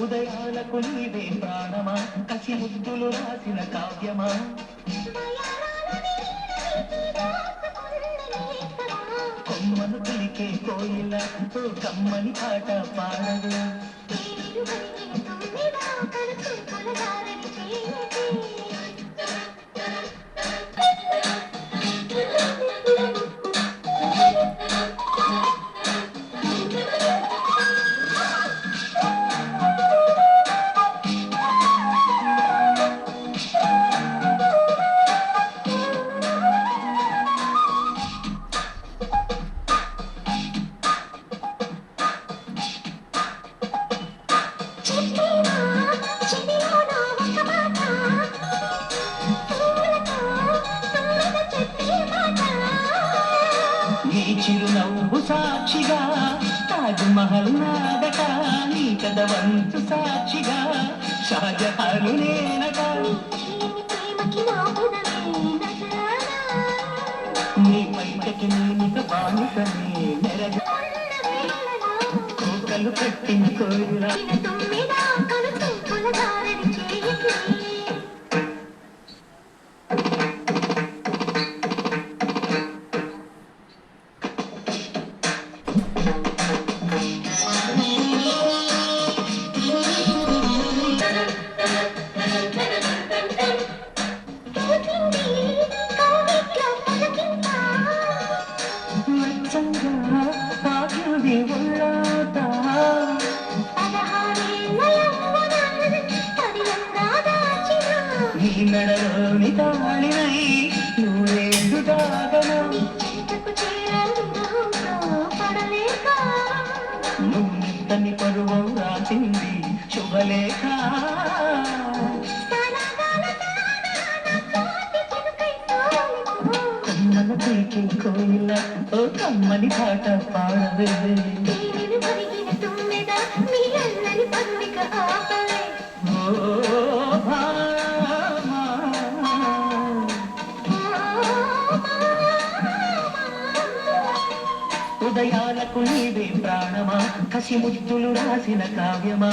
ఉదయాలకు నీవే ప్రాణమా కసి ముద్దులు రాసిన కావ్యమా కొమ్మను పిలికే కోయిల కమ్మని పాట పాడదు నీ చిరునవ్వు సాక్షిగా తాజ్ మహల్ నాడట నీ కదవంతు సాక్షిగా షాజహాను నేనట నీ బయటకి నేనిక బానిసనే మెరగ కోకలు కట్టిన కోయిల నీ నడలోని తాళినై నువ్వేందు దాగను నువ్వు నిత్తని పరువం రాసింది శుభలేఖ కమ్మను పీకి కోయిల ఓ కమ్మని పాట పాడవే ఉదయాలకు నీవే ప్రాణమా కసి ముద్దులు రాసిన కావ్యమా